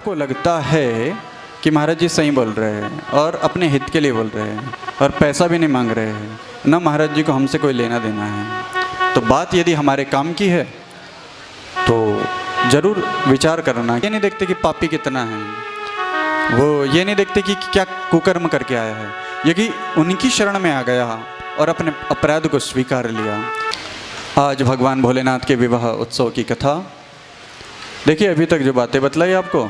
को लगता है कि महाराज जी सही बोल रहे हैं और अपने हित के लिए बोल रहे हैं और पैसा भी नहीं मांग रहे हैं, ना महाराज जी को हमसे कोई लेना देना है। तो बात यदि हमारे काम की है तो ज़रूर विचार करना। ये नहीं देखते कि पापी कितना है, वो ये नहीं देखते कि क्या कुकर्म करके आया है, ये कि उनकी शरण में आ गया और अपने अपराध को स्वीकार लिया। आज भगवान भोलेनाथ के विवाह उत्सव की कथा देखिए। अभी तक जो बातें बतलाई आपको,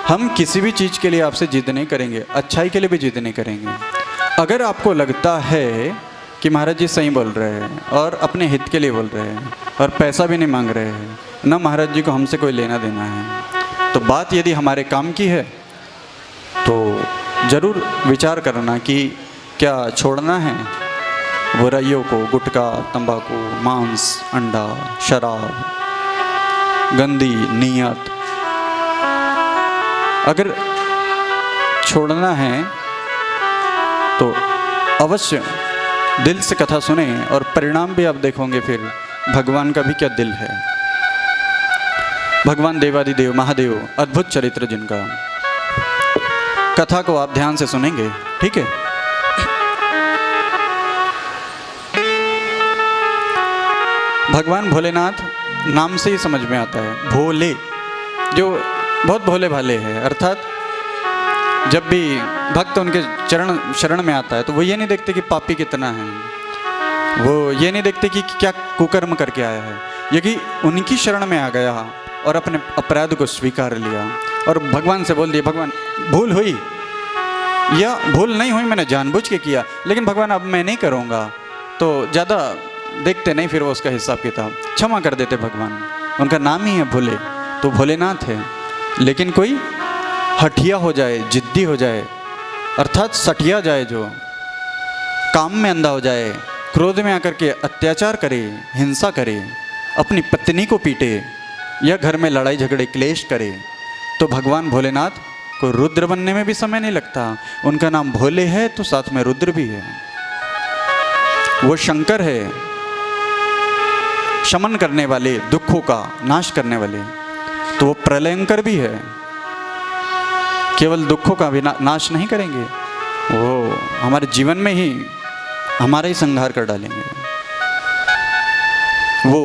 हम किसी भी चीज़ के लिए आपसे जिद नहीं करेंगे, अच्छाई के लिए भी जिद नहीं करेंगे। अगर आपको लगता है कि महाराज जी सही बोल रहे हैं और अपने हित के लिए बोल रहे हैं और पैसा भी नहीं मांग रहे हैं, ना महाराज जी को हमसे कोई लेना देना है, तो बात यदि हमारे काम की है तो ज़रूर विचार करना कि क्या छोड़ना है बुराइयों को, गुटखा, तंबाकू, मांस, अंडा, शराब, गंदी नीयत। अगर छोड़ना है तो अवश्य दिल से कथा सुने और परिणाम भी आप देखोगे फिर भगवान का भी क्या दिल है। भगवान देवादिदेव महादेव, अद्भुत चरित्र जिनका, कथा को आप ध्यान से सुनेंगे, ठीक है। भगवान भोलेनाथ नाम से ही समझ में आता है, भोले, जो बहुत भोले भाले हैं। अर्थात जब भी भक्त उनके शरण में आता है तो वो ये नहीं देखते कि पापी कितना है, वो ये नहीं देखते कि क्या कुकर्म करके आया है, ये कि उनकी शरण में आ गया और अपने अपराध को स्वीकार लिया और भगवान से बोल दिया, भगवान भूल हुई या भूल नहीं हुई, मैंने जानबूझ के किया, लेकिन भगवान अब मैं नहीं करूँगा। तो ज़्यादा देखते नहीं फिर वो उसका हिसाब किताब, क्षमा कर देते भगवान। उनका नाम ही है भोले, तो भोलेनाथ है। लेकिन कोई हठिया हो जाए, जिद्दी हो जाए, अर्थात सठिया जाए, जो काम में अंधा हो जाए, क्रोध में आकर के अत्याचार करे, हिंसा करे, अपनी पत्नी को पीटे या घर में लड़ाई झगड़े क्लेश करे, तो भगवान भोलेनाथ को रुद्र बनने में भी समय नहीं लगता। उनका नाम भोले है तो साथ में रुद्र भी है। वो शंकर है, शमन करने वाले, दुखों का नाश करने वाले। तो वो प्रलयंकर भी है, केवल दुखों का भी नाश नहीं करेंगे, वो हमारे जीवन में ही हमारा ही संहार कर डालेंगे। वो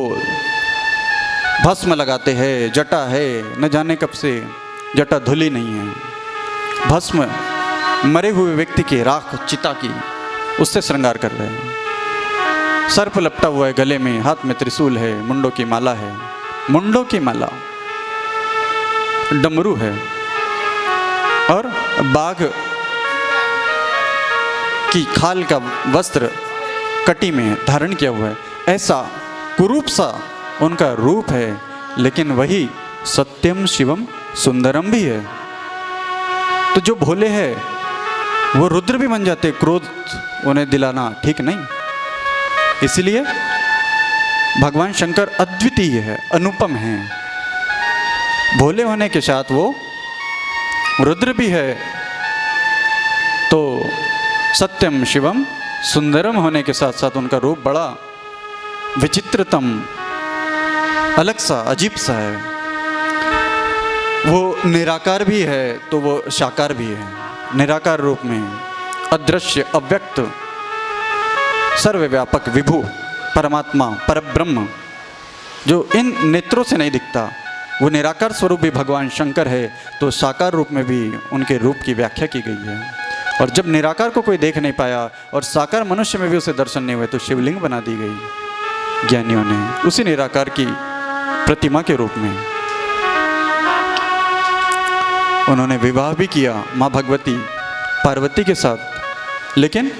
भस्म लगाते हैं, जटा है, न जाने कब से जटा धुली नहीं है। भस्म मरे हुए व्यक्ति की राख, चिता की, उससे श्रृंगार कर रहे हैं। सर्प लपटा हुआ है गले में, हाथ में त्रिशूल है, मुंडों की माला है, मुंडों की माला, डमरू है और बाघ की खाल का वस्त्र कटी में धारण किया हुआ है। ऐसा कुरूप सा उनका रूप है, लेकिन वही सत्यम शिवम सुंदरम भी है। तो जो भोले हैं वो रुद्र भी बन जाते, क्रोध उन्हें दिलाना ठीक नहीं। इसलिए भगवान शंकर अद्वितीय है, अनुपम है। भोले होने के साथ वो रुद्र भी है, तो सत्यम शिवम सुंदरम होने के साथ साथ उनका रूप बड़ा विचित्रतम, अलग सा, अजीब सा है। वो निराकार भी है तो वो साकार भी है। निराकार रूप में अदृश्य, अव्यक्त, सर्वव्यापक, विभु, परमात्मा, परब्रह्म, जो इन नेत्रों से नहीं दिखता, वो निराकार स्वरूप भी भगवान शंकर है। तो साकार रूप में भी उनके रूप की व्याख्या की गई है। और जब निराकार को कोई देख नहीं पाया और साकार मनुष्य में भी उसे दर्शन नहीं हुए, तो शिवलिंग बना दी गई ज्ञानियों ने उसी निराकार की प्रतिमा के रूप में। उन्होंने विवाह भी किया माँ भगवती पार्वती के साथ, लेकिन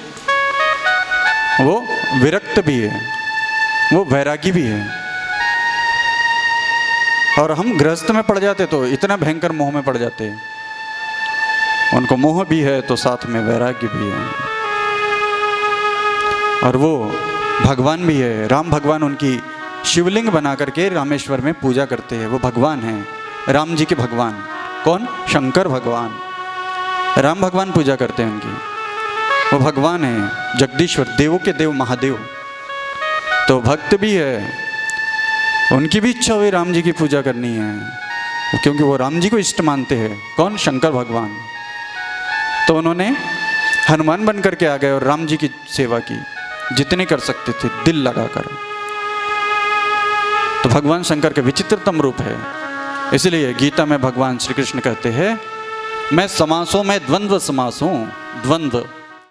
वो विरक्त भी है, वो वैरागी भी है। और हम गृहस्थ में पड़ जाते तो इतना भयंकर मोह में पड़ जाते। उनको मोह भी है तो साथ में वैराग्य भी है। और वो भगवान भी है। राम भगवान उनकी शिवलिंग बना करके रामेश्वर में पूजा करते हैं। वो भगवान हैं, राम जी के भगवान। कौन? शंकर भगवान। राम भगवान पूजा करते हैं उनकी। वो भगवान है, जगदीश्वर, देवों के देव, महादेव। तो भक्त भी है, उनकी भी इच्छा हुई राम जी की पूजा करनी है, क्योंकि वो राम जी को इष्ट मानते हैं। कौन? शंकर भगवान। तो उन्होंने हनुमान बन करके आ गए और राम जी की सेवा की, जितने कर सकते थे दिल लगाकर। तो भगवान शंकर के विचित्रतम रूप है। इसलिए गीता में भगवान श्री कृष्ण कहते हैं, मैं समासों में द्वंद्व समास हूँ। द्वंद्व